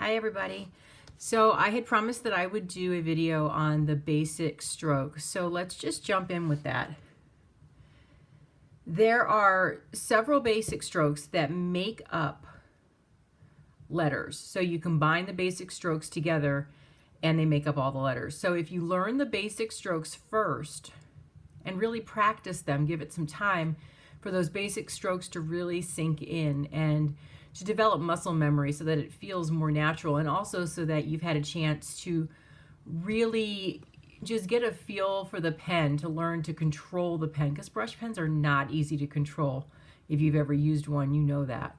Hi everybody. So I had promised that I would do a video on the basic stroke. So let's just jump in with that. There are several basic strokes that make up letters. So you combine the basic strokes together and they make up all the letters. So if you learn the basic strokes first and really practice them, give it some time for those basic strokes to really sink in and to develop muscle memory so that it feels more natural, and also so that you've had a chance to really just get a feel for the pen, to learn to control the pen, because brush pens are not easy to control. If you've ever used one, you know that.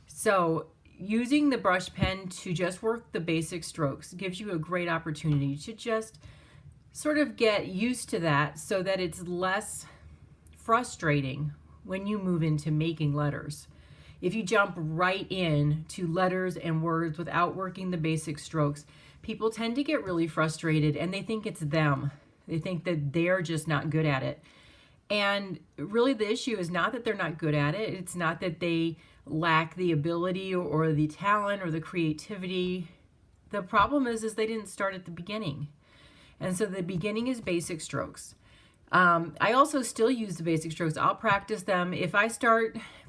So using the brush pen to just work the basic strokes gives you a great opportunity to just sort of get used to that so that it's less frustrating when you move into making letters. If you jump right in to letters and words without working the basic strokes, people tend to get really frustrated and they think it's them. They think that they're just not good at it. And really the issue is not that they're not good at it. It's not that they lack the ability or the talent or the creativity. The problem is they didn't start at the beginning. And so the beginning is basic strokes. I also still use the basic strokes. I'll practice them. If I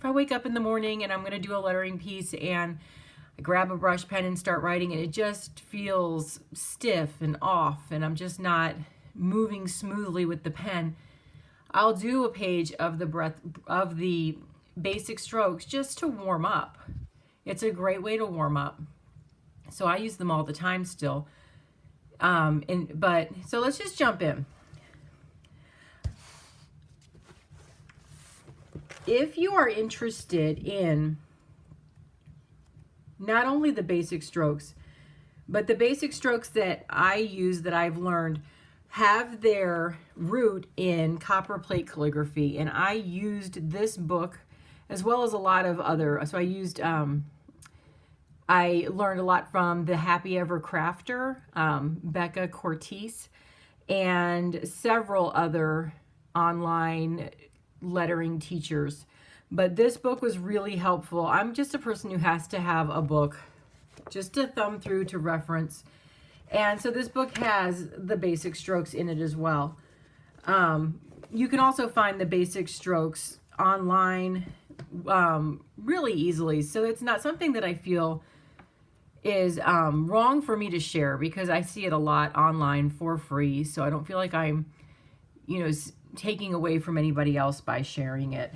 wake up in the morning and I'm going to do a lettering piece and I grab a brush pen and start writing and it just feels stiff and off and I'm just not moving smoothly with the pen, I'll do a page of the basic strokes just to warm up. It's a great way to warm up. So I use them all the time still. So let's just jump in. If you are interested in not only the basic strokes, but the basic strokes that I use, that I've learned, have their root in copperplate calligraphy. And I used this book as well as a lot of other, so I learned a lot from the Happy Ever Crafter, Becca Cortese, and several other online lettering teachers. But this book was really helpful. I'm just a person who has to have a book just to thumb through, to reference. And so this book has the basic strokes in it as well. You can also find the basic strokes online really easily. So it's not something that I feel is wrong for me to share, because I see it a lot online for free. So I don't feel like I'm, taking away from anybody else by sharing it.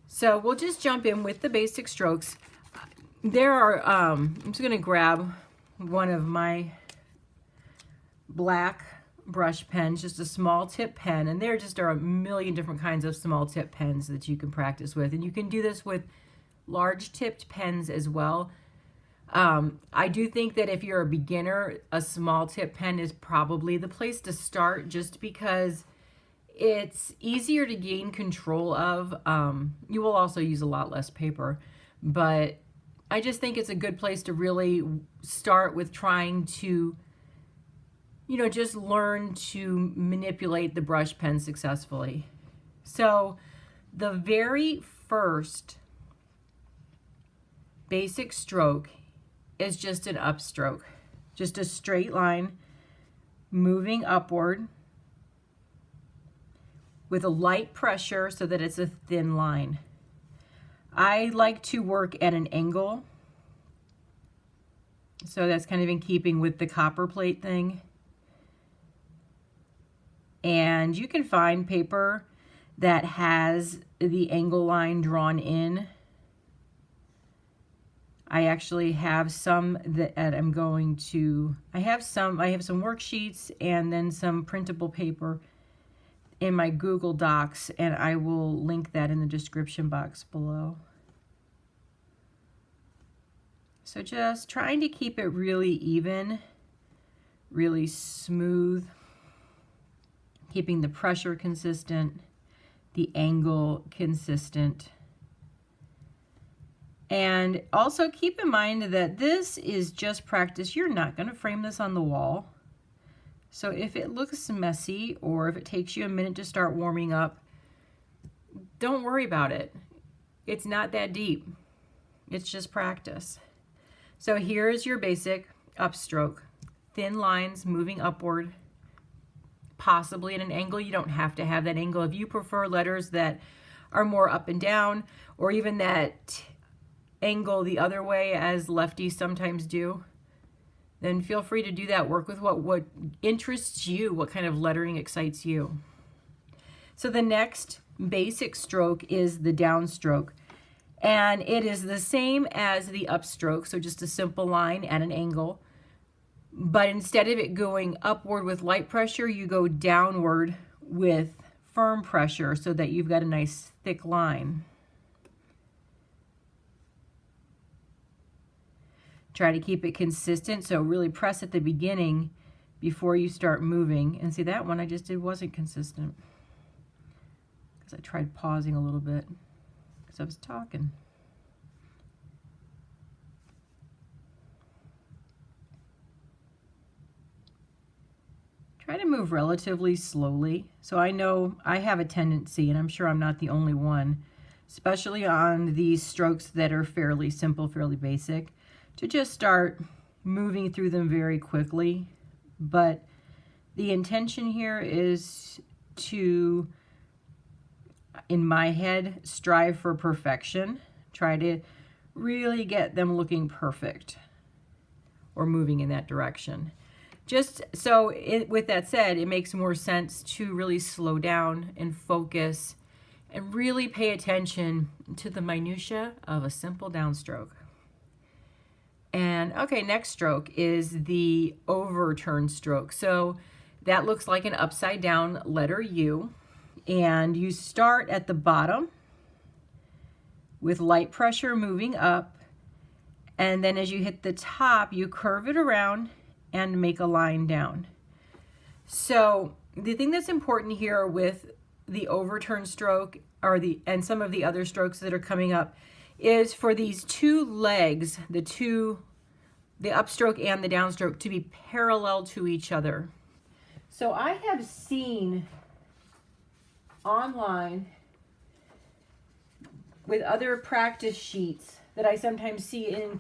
So we'll just jump in with the basic strokes. There are, I'm just going to grab one of my black brush pens, just a small tip pen, and there just are a million different kinds of small tip pens that you can practice with, and you can do this with large tipped pens as well. I do think that if you're a beginner, a small tip pen is probably the place to start, just because it's easier to gain control of. You will also use a lot less paper, but I just think it's a good place to really start with trying to, just learn to manipulate the brush pen successfully. So the very first basic stroke is just an upstroke, just a straight line moving upward with a light pressure so that it's a thin line. I like to work at an angle, so that's kind of in keeping with the copperplate thing. And you can find paper that has the angle line drawn in. I actually have some that I'm going to, I have some worksheets and then some printable paper in my Google Docs, and I will link that in the description box below. So just trying to keep it really even, really smooth, keeping the pressure consistent, the angle consistent. And also keep in mind that this is just practice. You're not going to frame this on the wall. So if it looks messy, or if it takes you a minute to start warming up, don't worry about it. It's not that deep. It's just practice. So here's your basic upstroke. Thin lines moving upward, possibly at an angle. You don't have to have that angle. If you prefer letters that are more up and down, or even that angle the other way as lefties sometimes do, then feel free to do that. Work with what interests you, what kind of lettering excites you. So the next basic stroke is the downstroke. And it is the same as the upstroke, so just a simple line at an angle. But instead of it going upward with light pressure, you go downward with firm pressure so that you've got a nice thick line. Try to keep it consistent, so really press at the beginning before you start moving. And see, that one I just did wasn't consistent because I tried pausing a little bit because I was talking. Try to move relatively slowly. So I know I have a tendency, and I'm sure I'm not the only one, especially on these strokes that are fairly simple, fairly basic, to just start moving through them very quickly. But the intention here is to, in my head, strive for perfection. Try to really get them looking perfect or moving in that direction. Just so, with that said, it makes more sense to really slow down and focus and really pay attention to the minutia of a simple downstroke. And okay, next stroke is the overturn stroke. So that looks like an upside down letter U. And you start at the bottom with light pressure moving up. And then as you hit the top, you curve it around and make a line down. So the thing that's important here with the overturn stroke and some of the other strokes that are coming up is for these two legs, the upstroke and the downstroke, to be parallel to each other. So I have seen online with other practice sheets that I sometimes see in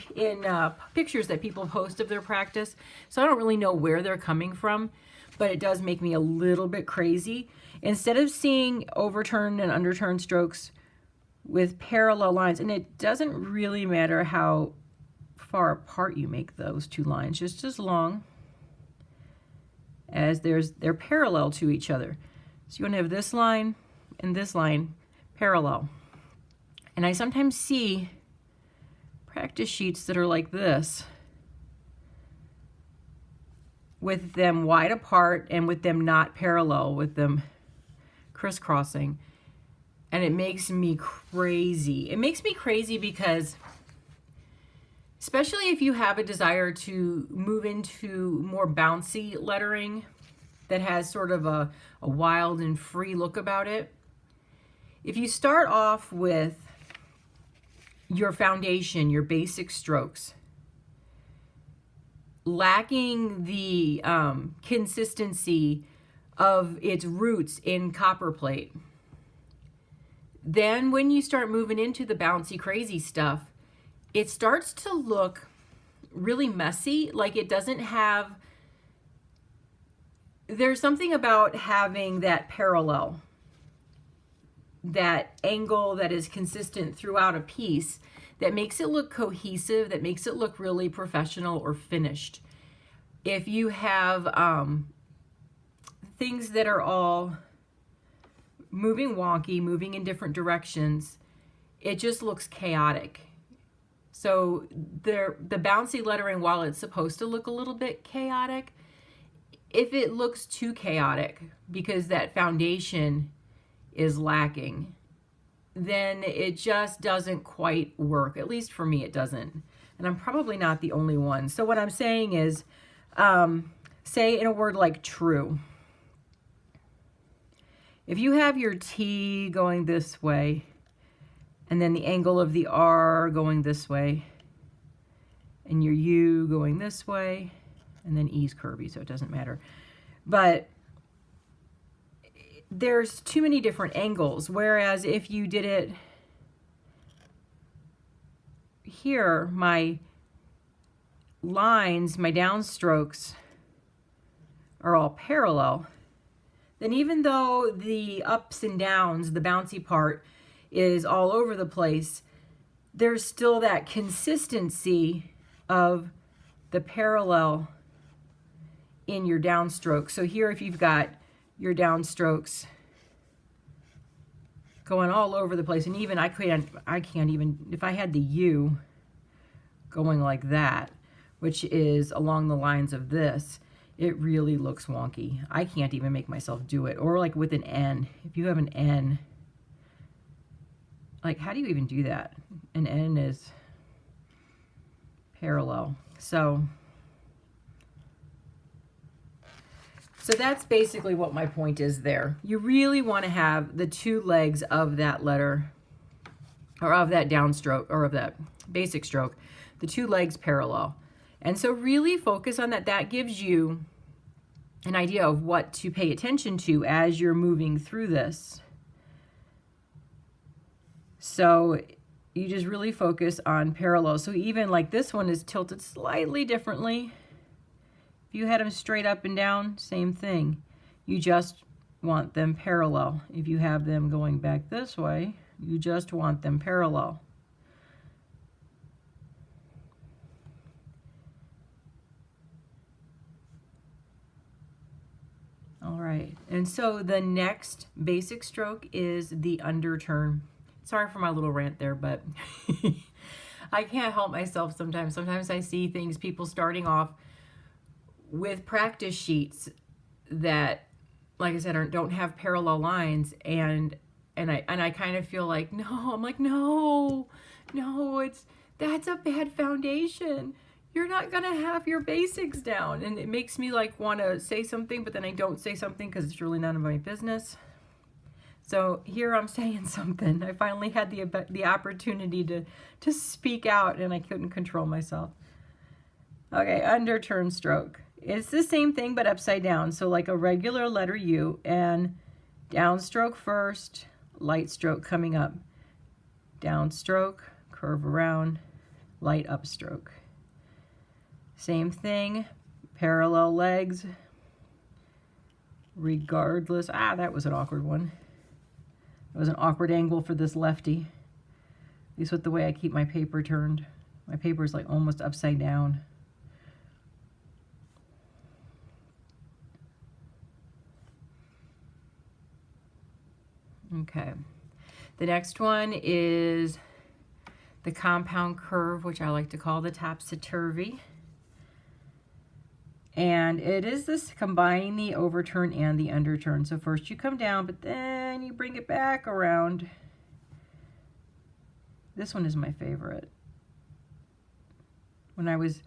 pictures that people post of their practice. So I don't really know where they're coming from, but it does make me a little bit crazy. Instead of seeing overturn and underturn strokes with parallel lines, and it doesn't really matter how far apart you make those two lines, just as long as they're parallel to each other. So you want to have this line and this line parallel. And I sometimes see practice sheets that are like this, with them wide apart and with them not parallel, with them crisscrossing. And it makes me crazy. It makes me crazy because, especially if you have a desire to move into more bouncy lettering that has sort of a wild and free look about it, if you start off with your foundation, your basic strokes, lacking the consistency of its roots in copperplate, then when you start moving into the bouncy, crazy stuff, it starts to look really messy. Like it doesn't have, there's something about having that parallel, that angle that is consistent throughout a piece, that makes it look cohesive, that makes it look really professional or finished. If you have things that are all moving wonky, moving in different directions, it just looks chaotic. So the bouncy lettering, while it's supposed to look a little bit chaotic, if it looks too chaotic because that foundation is lacking, then it just doesn't quite work. At least for me, it doesn't. And I'm probably not the only one. So what I'm saying is, say in a word like true, if you have your T going this way, and then the angle of the R going this way, and your U going this way, and then E's curvy, so it doesn't matter. But there's too many different angles, whereas if you did it here, my lines, my downstrokes, are all parallel, then even though the ups and downs, the bouncy part, is all over the place, there's still that consistency of the parallel in your downstroke. So here, if you've got your downstrokes going all over the place, and even I can't even, if I had the U going like that, which is along the lines of this, it really looks wonky. I can't even make myself do it. Or like with an N, if you have an N, like how do you even do that? An N is parallel. So that's basically what my point is there. You really want to have the two legs of that letter, or of that downstroke, or of that basic stroke, the two legs parallel. And so really focus on that. That gives you an idea of what to pay attention to as you're moving through this. So you just really focus on parallel. So even like this one is tilted slightly differently. If you had them straight up and down, same thing. You just want them parallel. If you have them going back this way, you just want them parallel. All right, and so the next basic stroke is the underturn. Sorry for my little rant there, but I can't help myself sometimes. Sometimes I see things, people starting off with practice sheets that, like I said, don't have parallel lines, and I kind of feel like, no, I'm like, no, that's a bad foundation. You're not gonna have your basics down. And it makes me like want to say something, but then I don't say something because it's really none of my business. So here I'm saying something. I finally had the opportunity to speak out, and I couldn't control myself. Okay, underturn stroke. It's the same thing but upside down. So like a regular letter U, and downstroke first, light stroke coming up. Downstroke, curve around, light upstroke. Same thing, parallel legs, regardless. That was an awkward one. It was an awkward angle for this lefty. At least with the way I keep my paper turned. My paper is like almost upside down. Okay. The next one is the compound curve, which I like to call the topsy-turvy. And it is this combining the overturn and the underturn. So first you come down, but then you bring it back around. This one is my favorite. When I was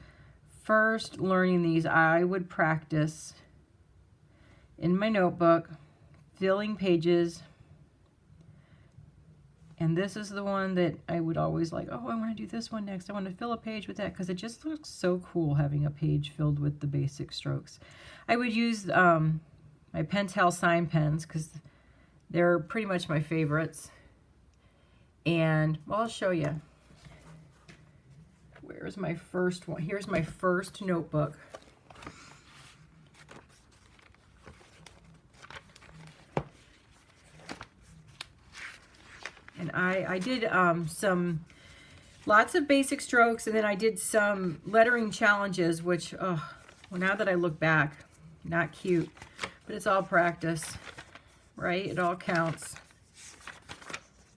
first learning these, I would practice in my notebook, filling pages. And this is the one that I would always like, oh, I want to do this one next. I want to fill a page with that because it just looks so cool having a page filled with the basic strokes. I would use my Pentel sign pens because they're pretty much my favorites. And well, I'll show you. Where's my first one? Here's my first notebook. And I did lots of basic strokes, and then I did some lettering challenges, which, well, now that I look back, not cute, but it's all practice, right? It all counts.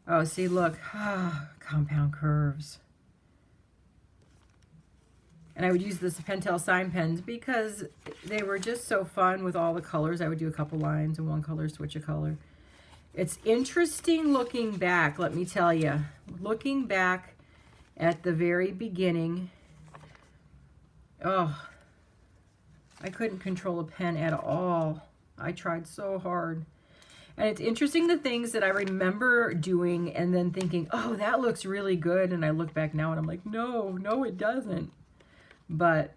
Oh, see, look, compound curves. And I would use this Pentel sign pens because they were just so fun with all the colors. I would do a couple lines in one color, switch a color. It's interesting looking back, let me tell you. Looking back at the very beginning, oh, I couldn't control a pen at all. I tried so hard. And it's interesting the things that I remember doing and then thinking, oh, that looks really good. And I look back now and I'm like, no, it doesn't. But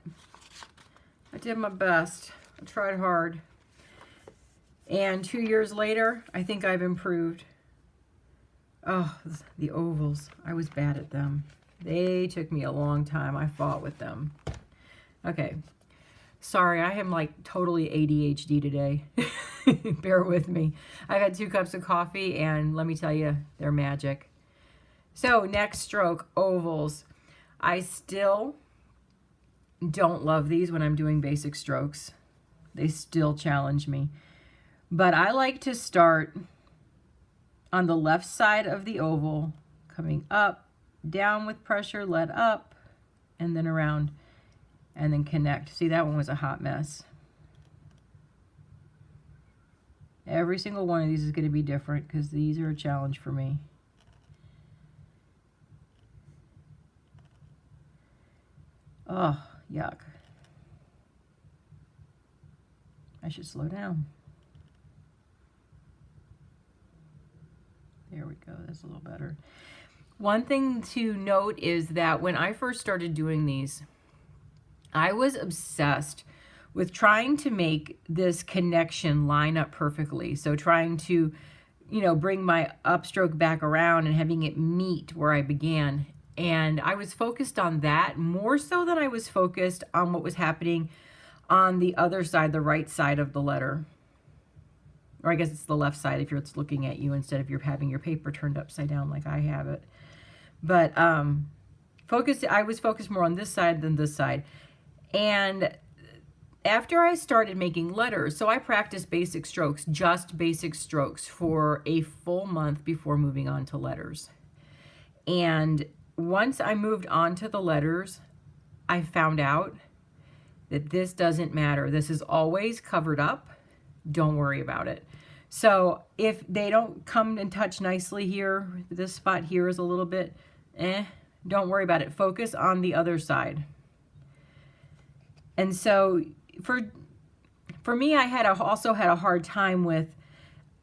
I did my best. I tried hard. And 2 years later, I think I've improved. Oh, the ovals. I was bad at them. They took me a long time. I fought with them. Okay. Sorry, I am like totally ADHD today. Bear with me. I've had 2 cups of coffee and let me tell you, they're magic. So next stroke, ovals. I still don't love these when I'm doing basic strokes. They still challenge me. But I like to start on the left side of the oval, coming up, down with pressure, let up, and then around, and then connect. See, that one was a hot mess. Every single one of these is going to be different because these are a challenge for me. Oh, yuck. I should slow down. There we go. That's a little better. One thing to note is that when I first started doing these, I was obsessed with trying to make this connection line up perfectly. So trying to, bring my upstroke back around and having it meet where I began. And I was focused on that more so than I was focused on what was happening on the other side, the right side of the letter. Or I guess it's the left side if it's looking at you instead of you're having your paper turned upside down like I have it. But I was focused more on this side than this side. And after I started making letters, so I practiced basic strokes, just basic strokes, for a full month before moving on to letters. And once I moved on to the letters, I found out that this doesn't matter. This is always covered up. Don't worry about it. So if they don't come and touch nicely here, this spot here is a little bit, don't worry about it. Focus on the other side. And so for me, I also had a hard time with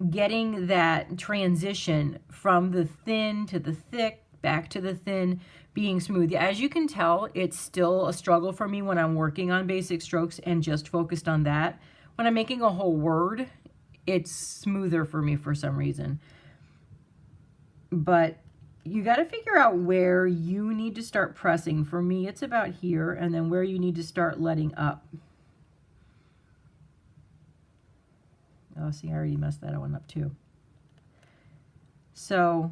getting that transition from the thin to the thick, back to the thin, being smooth. As you can tell, it's still a struggle for me when I'm working on basic strokes and just focused on that. When I'm making a whole word, it's smoother for me for some reason. But you got to figure out where you need to start pressing. For me, it's about here, and then where you need to start letting up. Oh, see, I already messed that one up too. So,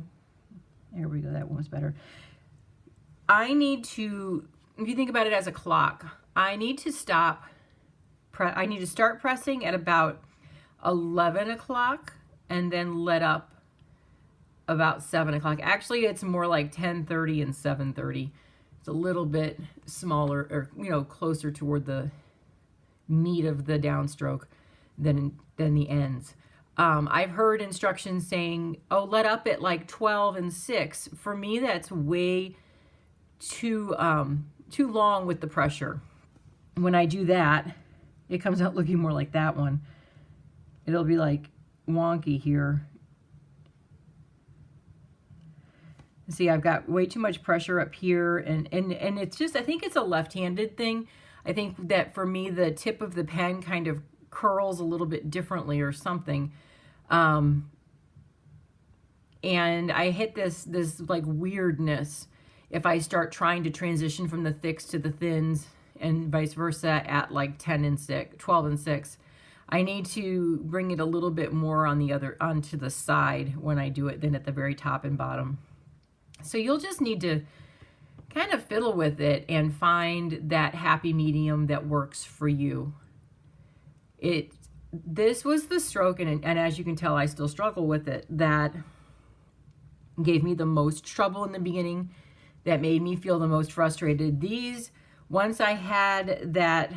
there we go. That one was better. I need to, if you think about it as a clock, I need to start pressing at about 11 o'clock and then let up about 7 o'clock. Actually, it's more like 10:30 and 7:30. It's a little bit smaller, or closer toward the meat of the downstroke than the ends. I've heard instructions saying, oh, let up at like 12 and 6. For me, that's way too long with the pressure. When I do that, it comes out looking more like that one. It'll be like wonky here. See, I've got way too much pressure up here, and it's just, I think it's a left-handed thing. I think that for me, the tip of the pen kind of curls a little bit differently or something. And I hit this like weirdness if I start trying to transition from the thicks to the thins and vice versa at like 12 and 6. I need to bring it a little bit more onto the side when I do it than at the very top and bottom. So you'll just need to kind of fiddle with it and find that happy medium that works for you. This was the stroke, and as you can tell, I still struggle with it, that gave me the most trouble in the beginning, that made me feel the most frustrated. These, once I had that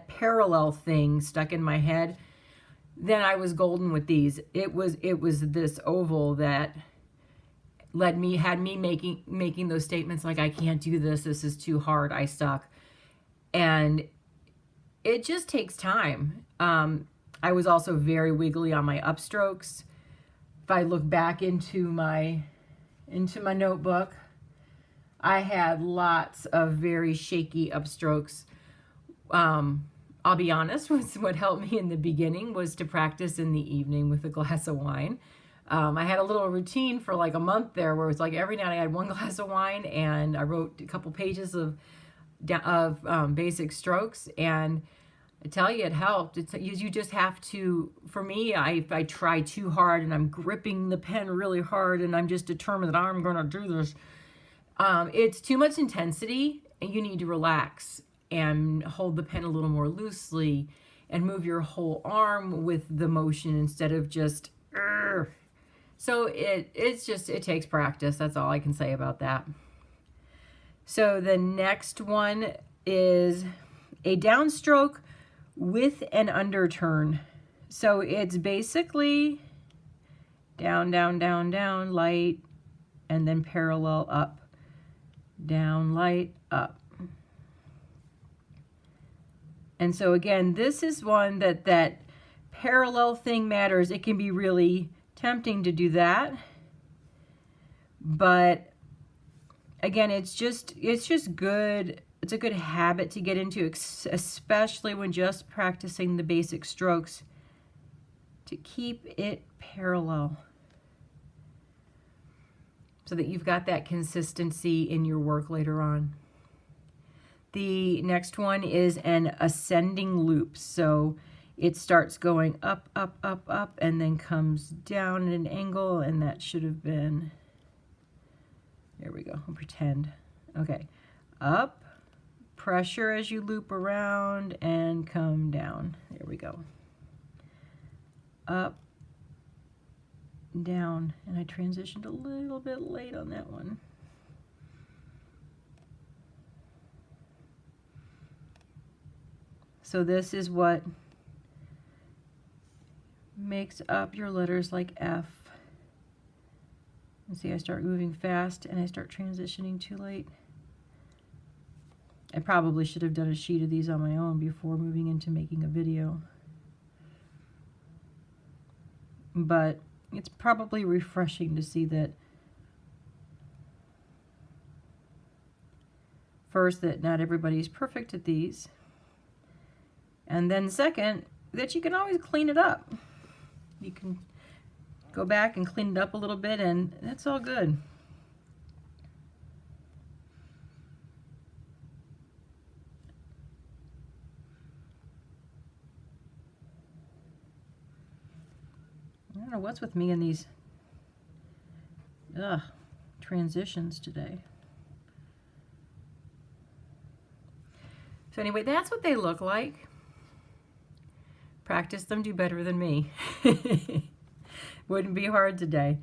parallel thing stuck in my head, then I was golden with these. It was this oval that had me making those statements like, I can't do this, this is too hard, I suck. And it just takes time. I was also very wiggly on my upstrokes. If I look back into my notebook, I had lots of very shaky upstrokes. I'll be honest, what helped me in the beginning was to practice in the evening with a glass of wine. I had a little routine for like a month there where it was like every night I had one glass of wine and I wrote a couple pages of basic strokes, and I tell you, it helped. You just have to, for me, if I try too hard and I'm gripping the pen really hard and I'm just determined that I'm going to do this, it's too much intensity, and you need to relax and hold the pen a little more loosely and move your whole arm with the motion instead of just, so it takes practice. That's all I can say about that. So the next one is a downstroke with an underturn. So it's basically down, down, down, down, light, and then parallel up, down, light, up. And so again, this is one that parallel thing matters. It can be really tempting to do that, but again, it's just good. It's a good habit to get into, especially when just practicing the basic strokes, to keep it parallel so that you've got that consistency in your work later on. The next one is an ascending loop. So it starts going up, up, up, up, and then comes down at an angle, and that should have been, there we go, I'll pretend. Okay, up, pressure as you loop around, and come down. There we go. Up, down, and I transitioned a little bit late on that one. So this is what makes up your letters like F. And see, I start moving fast and I start transitioning too late. I probably should have done a sheet of these on my own before moving into making a video. But it's probably refreshing to see that, first, that not everybody's perfect at these. And then second, that you can always clean it up. You can go back and clean it up a little bit, and that's all good. I don't know what's with me in these transitions today. So anyway, that's what they look like. Practice them, do better than me. Wouldn't be hard today.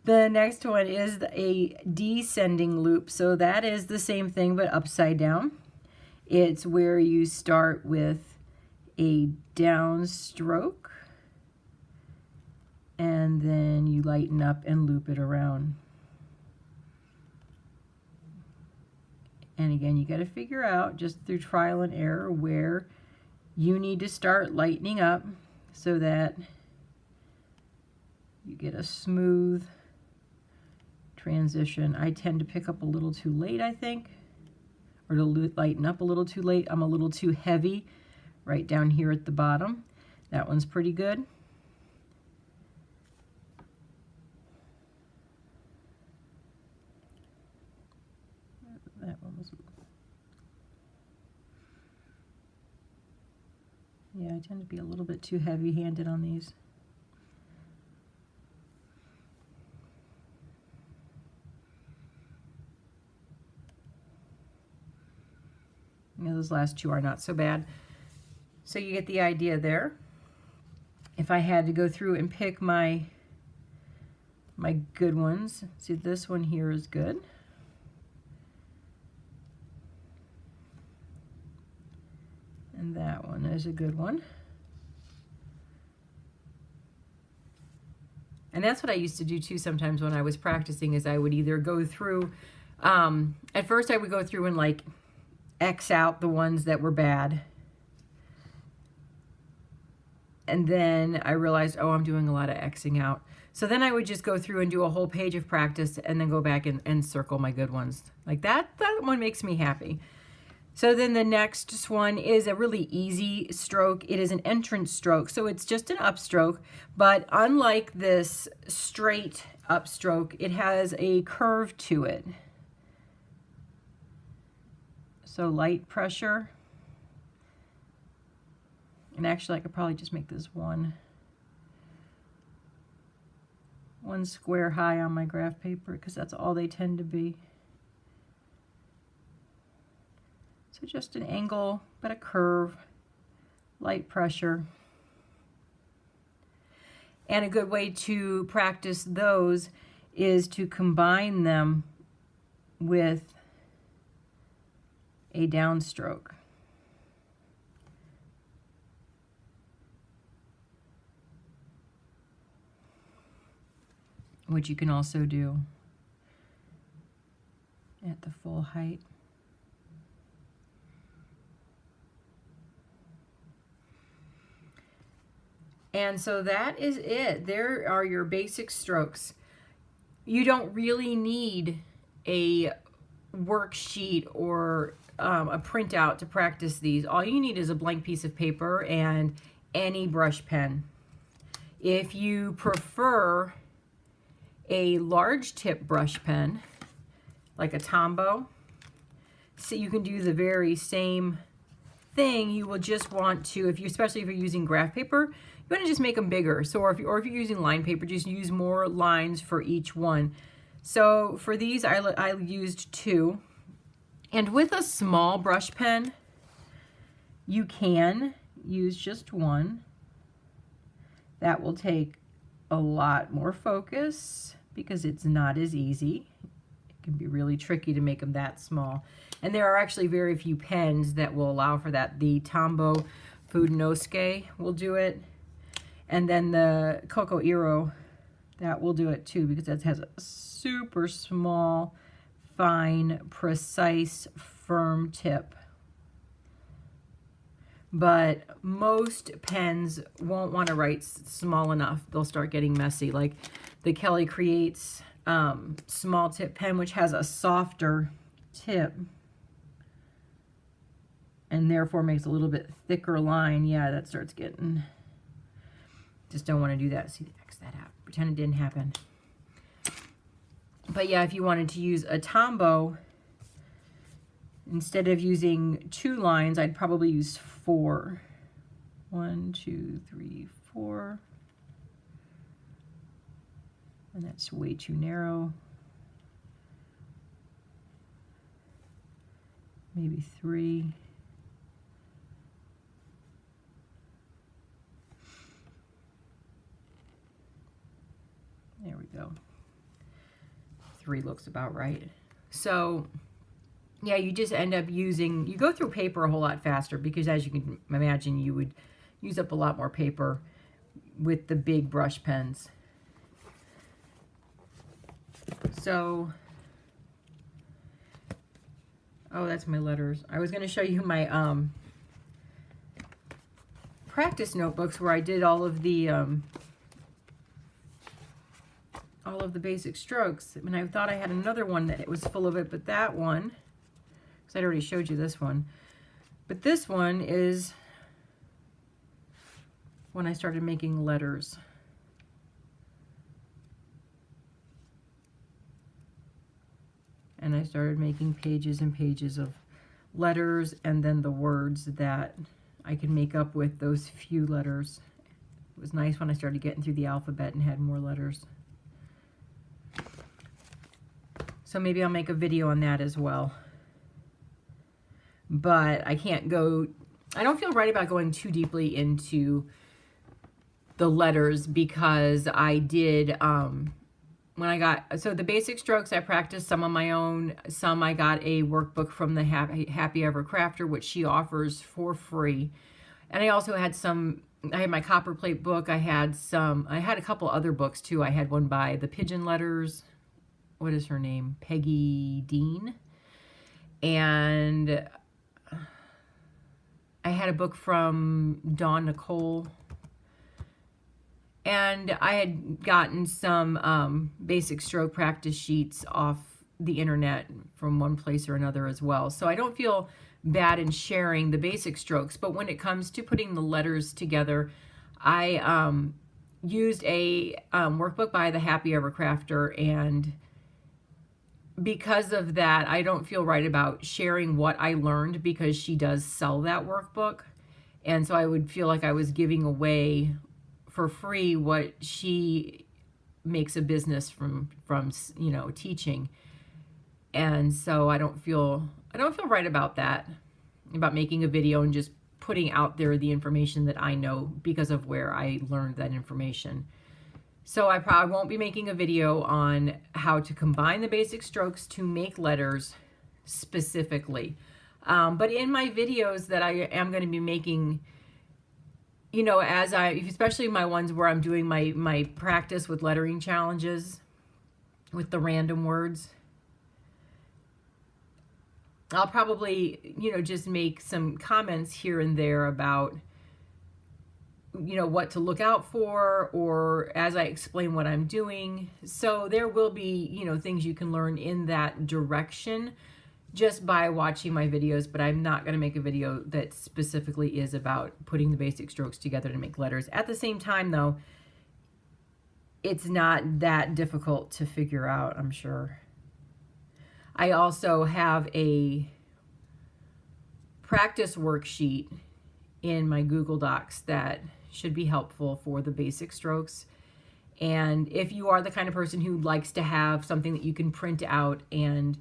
The next one is a descending loop. So that is the same thing, but upside down. It's where you start with a downstroke, and then you lighten up and loop it around. And again, you got to figure out, just through trial and error, where you need to start lightening up so that you get a smooth transition. I tend to pick up a little too late, I think, or to lighten up a little too late. I'm a little too heavy right down here at the bottom. That one's pretty good. That one was, yeah, I tend to be a little bit too heavy-handed on these. You know, those last two are not so bad. So you get the idea there. If I had to go through and pick my good ones, see, this one here is good. And that one is a good one. And that's what I used to do too sometimes when I was practicing, is I would either go through, at first I would go through and like X out the ones that were bad. And then I realized, oh, I'm doing a lot of Xing out. So then I would just go through and do a whole page of practice and then go back and circle my good ones. Like that one makes me happy. So then the next one is a really easy stroke. It is an entrance stroke. So it's just an upstroke, but unlike this straight upstroke, it has a curve to it. So light pressure. And actually I could probably just make this one square high on my graph paper because that's all they tend to be. So just an angle, but a curve, light pressure. And a good way to practice those is to combine them with a downstroke. Which you can also do at the full height. And so that is it. There are your basic strokes. You don't really need a worksheet or a printout to practice these. All you need is a blank piece of paper and any brush pen. If you prefer a large tip brush pen, like a Tombow, so you can do the very same thing. You will just want to, especially if you're using graph paper, you want to just make them bigger. So, or if you're using line paper, just use more lines for each one. So for these, I used 2. And with a small brush pen, you can use just 1. That will take a lot more focus because it's not as easy. It can be really tricky to make them that small. And there are actually very few pens that will allow for that. The Tombow Fudenosuke will do it. And then the Coco Iro, that will do it too, because that has a super small, fine, precise, firm tip. But most pens won't want to write small enough. They'll start getting messy. Like the Kelly Creates small tip pen, which has a softer tip and therefore makes a little bit thicker line. Yeah, that starts getting... Just don't want to do that. See, X that out. Pretend it didn't happen. But yeah, if you wanted to use a Tombow, instead of using 2 lines, I'd probably use 4. 1, 2, 3, 4. And that's way too narrow. Maybe 3. There we go. 3 looks about right. So yeah, you just end up using, you go through paper a whole lot faster because, as you can imagine, you would use up a lot more paper with the big brush pens. So, oh, that's my letters. I was going to show you my practice notebooks where I did all of the basic strokes. And I thought I had another one that it was full of it, but that one, because I'd already showed you this one, but this one is when I started making letters. And I started making pages and pages of letters, and then the words that I could make up with those few letters. It was nice when I started getting through the alphabet and had more letters. So maybe I'll make a video on that as well. But I can't go, I don't feel right about going too deeply into the letters because I did, when I got, so the basic strokes I practiced some on my own, some I got a workbook from the Happy Ever Crafter, which she offers for free. And I also had some, I had my copper plate book, I had a couple other books too. I had one by the Pigeon Letters, what is her name? Peggy Dean. And I had a book from Dawn Nicole. And I had gotten some basic stroke practice sheets off the internet from one place or another as well. So I don't feel bad in sharing the basic strokes. But when it comes to putting the letters together, I used a workbook by the Happy Ever Crafter, and because of that, I don't feel right about sharing what I learned, because she does sell that workbook. And so I would feel like I was giving away for free what she makes a business from teaching. And so I don't feel right about that, about making a video and just putting out there the information that I know because of where I learned that information. So I probably won't be making a video on how to combine the basic strokes to make letters specifically. But in my videos that I am going to be making, especially my ones where I'm doing my practice with lettering challenges with the random words, I'll probably, just make some comments here and there about, what to look out for, or as I explain what I'm doing. So there will be, things you can learn in that direction just by watching my videos, but I'm not going to make a video that specifically is about putting the basic strokes together to make letters. At the same time, though, it's not that difficult to figure out, I'm sure. I also have a practice worksheet in my Google Docs that should be helpful for the basic strokes. And if you are the kind of person who likes to have something that you can print out and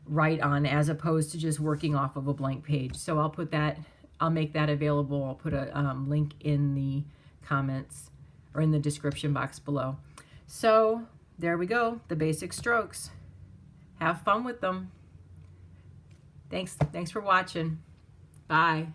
write on, as opposed to just working off of a blank page. So I'll make that available. I'll put a link in the comments or in the description box below. So there we go, the basic strokes. Have fun with them. Thanks for watching. Bye.